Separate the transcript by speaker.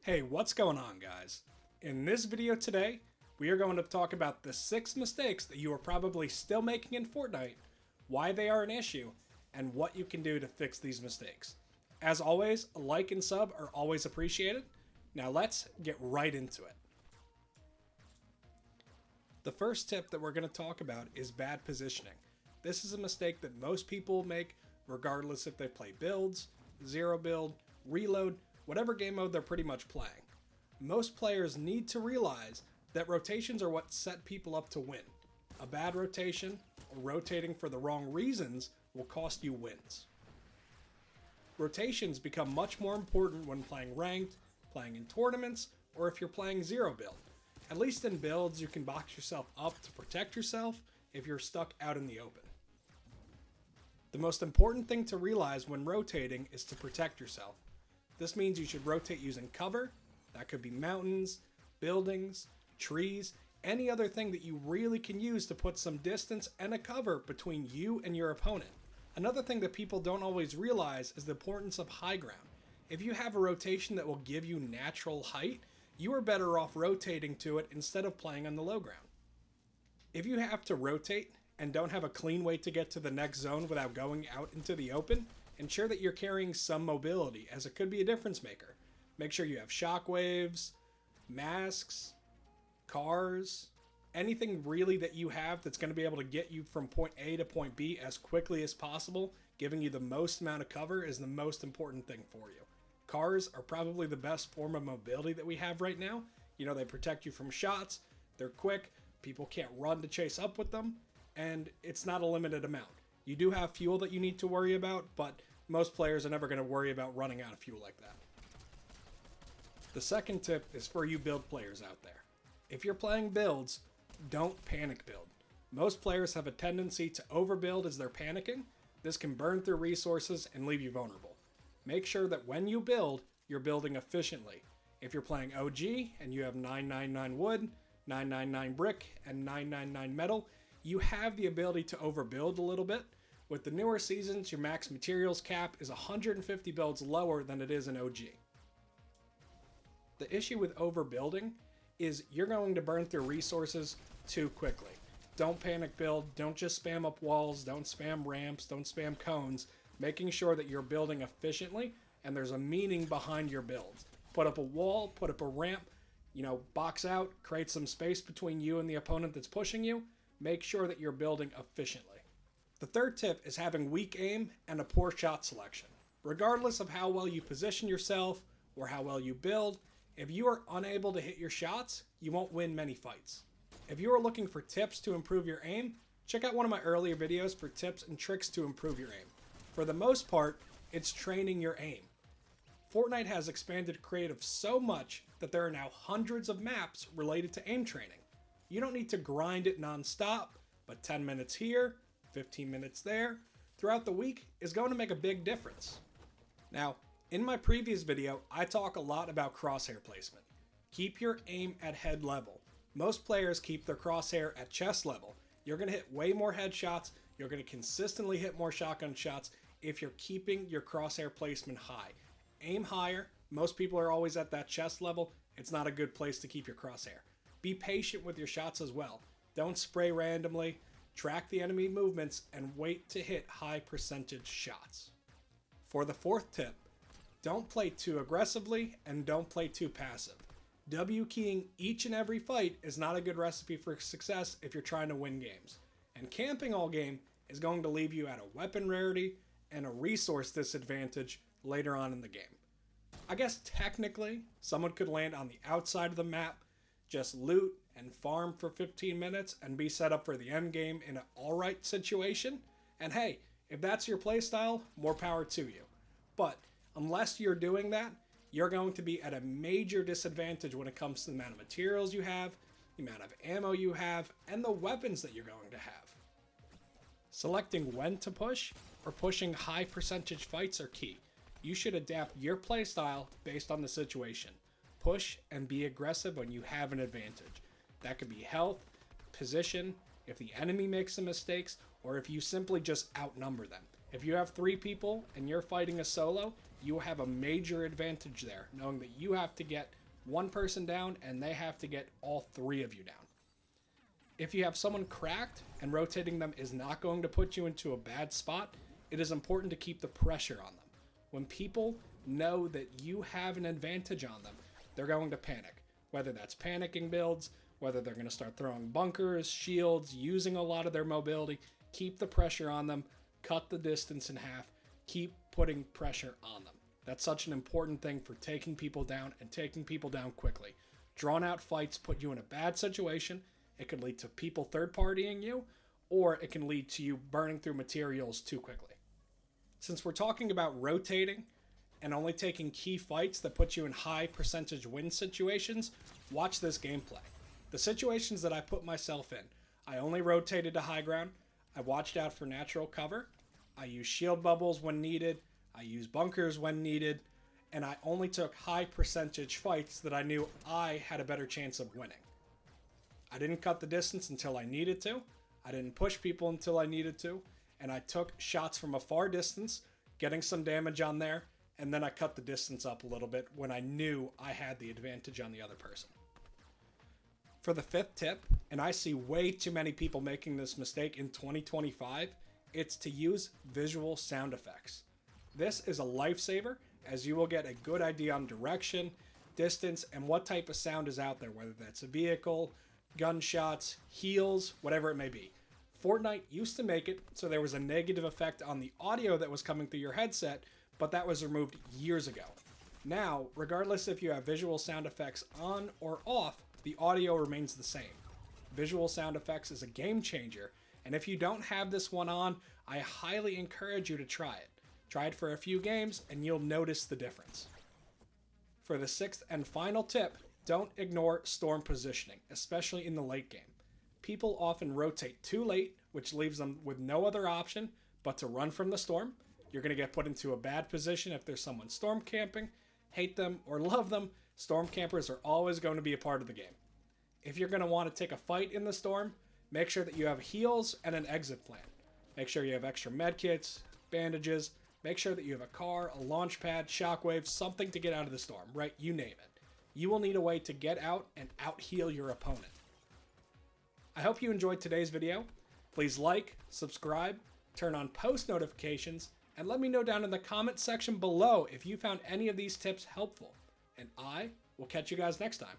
Speaker 1: Hey, what's going on, guys? In this video today, we are going to talk about the 6 mistakes that you are probably still making in Fortnite, why they are an issue, and what you can do to fix these mistakes. As always, a like and sub are always appreciated. Now let's get right into it. The first tip that we're going to talk about is bad positioning. This is a mistake that most people make regardless if they play builds, zero build, reload, whatever game mode they're pretty much playing. Most players need to realize that rotations are what set people up to win. A bad rotation, or rotating for the wrong reasons, will cost you wins. Rotations become much more important when playing ranked, playing in tournaments, or if you're playing zero build. At least in builds, you can box yourself up to protect yourself if you're stuck out in the open. The most important thing to realize when rotating is to protect yourself. This means you should rotate using cover. That could be mountains, buildings, trees, any other thing that you really can use to put some distance and a cover between you and your opponent. Another thing that people don't always realize is the importance of high ground. If you have a rotation that will give you natural height, you are better off rotating to it instead of playing on the low ground. If you have to rotate and don't have a clean way to get to the next zone without going out into the open, ensure that you're carrying some mobility, as it could be a difference maker. Make sure you have shockwaves, masks, cars, anything really that you have that's going to be able to get you from point A to point B as quickly as possible. Giving you the most amount of cover is the most important thing for you. Cars are probably the best form of mobility that we have right now. You know, they protect you from shots, they're quick, people can't run to chase up with them, and it's not a limited amount. You do have fuel that you need to worry about, but most players are never going to worry about running out of fuel like that. The second tip is for you build players out there. If you're playing builds, don't panic build. Most players have a tendency to overbuild as they're panicking. This can burn through resources and leave you vulnerable. Make sure that when you build, you're building efficiently. If you're playing OG and you have 999 wood, 999 brick, and 999 metal, you have the ability to overbuild a little bit. With the newer seasons, your max materials cap is 150 builds lower than it is in OG. The issue with overbuilding is you're going to burn through resources too quickly. Don't panic build, don't just spam up walls, don't spam ramps, don't spam cones. Making sure that you're building efficiently and there's a meaning behind your builds. Put up a wall, put up a ramp, box out, create some space between you and the opponent that's pushing you. Make sure that you're building efficiently. The third tip is having weak aim and a poor shot selection. Regardless of how well you position yourself or how well you build, if you are unable to hit your shots, you won't win many fights. If you are looking for tips to improve your aim, check out one of my earlier videos for tips and tricks to improve your aim. For the most part, it's training your aim. Fortnite has expanded creative so much that there are now hundreds of maps related to aim training. You don't need to grind it non-stop, but 10 minutes here, 15 minutes there, throughout the week is going to make a big difference. Now, in my previous video, I talk a lot about crosshair placement. Keep your aim at head level. Most players keep their crosshair at chest level. You're going to hit way more headshots, you're going to consistently hit more shotgun shots if you're keeping your crosshair placement high. Aim higher. Most people are always at that chest level. It's not a good place to keep your crosshair. Be patient with your shots as well. Don't spray randomly. Track the enemy movements and wait to hit high percentage shots. For the fourth tip, don't play too aggressively and don't play too passive. W keying each and every fight is not a good recipe for success if you're trying to win games. And camping all game is going to leave you at a weapon rarity and a resource disadvantage later on in the game. I guess technically, someone could land on the outside of the map, just loot and farm for 15 minutes and be set up for the end game in an alright situation. And hey, if that's your playstyle, more power to you. But unless you're doing that, you're going to be at a major disadvantage when it comes to the amount of materials you have, the amount of ammo you have, and the weapons that you're going to have. Selecting when to push or pushing high percentage fights are key. You should adapt your playstyle based on the situation. Push and be aggressive when you have an advantage. That could be health, position, if the enemy makes some mistakes, or if you simply just outnumber them. If you have 3 people and you're fighting a solo, you have a major advantage there, knowing that you have to get one person down and they have to get all 3 of you down. If you have someone cracked and rotating them is not going to put you into a bad spot, it is important to keep the pressure on them. When people know that you have an advantage on them, they're going to panic. Whether that's panicking builds, whether they're going to start throwing bunkers, shields, using a lot of their mobility, keep the pressure on them, cut the distance in half, keep putting pressure on them. That's such an important thing for taking people down and taking people down quickly. Drawn out fights put you in a bad situation. It could lead to people third-partying you, or it can lead to you burning through materials too quickly. Since we're talking about rotating and only taking key fights that put you in high percentage win situations, watch this gameplay. The situations that I put myself in, I only rotated to high ground, I watched out for natural cover, I used shield bubbles when needed, I used bunkers when needed, and I only took high percentage fights that I knew I had a better chance of winning. I didn't cut the distance until I needed to, I didn't push people until I needed to, and I took shots from a far distance, getting some damage on there, and then I cut the distance up a little bit when I knew I had the advantage on the other person. For the 5th tip, and I see way too many people making this mistake in 2025, it's to use visual sound effects. This is a lifesaver, as you will get a good idea on direction, distance, and what type of sound is out there, whether that's a vehicle, gunshots, heals, whatever it may be. Fortnite used to make it so there was a negative effect on the audio that was coming through your headset, but that was removed years ago. Now, regardless if you have visual sound effects on or off, the audio remains the same. Visual sound effects is a game changer, and if you don't have this one on, I highly encourage you to try it. Try it for a few games and you'll notice the difference. For the 6th and final tip, don't ignore storm positioning, especially in the late game. People often rotate too late, which leaves them with no other option but to run from the storm. You're going to get put into a bad position if there's someone storm camping. Hate them or love them, storm campers are always going to be a part of the game. If you're going to want to take a fight in the storm, make sure that you have heals and an exit plan. Make sure you have extra medkits, bandages, make sure that you have a car, a launch pad, shockwave, something to get out of the storm, right? You name it. You will need a way to get out and out-heal your opponent. I hope you enjoyed today's video. Please like, subscribe, turn on post notifications, and let me know down in the comment section below if you found any of these tips helpful. And I will catch you guys next time.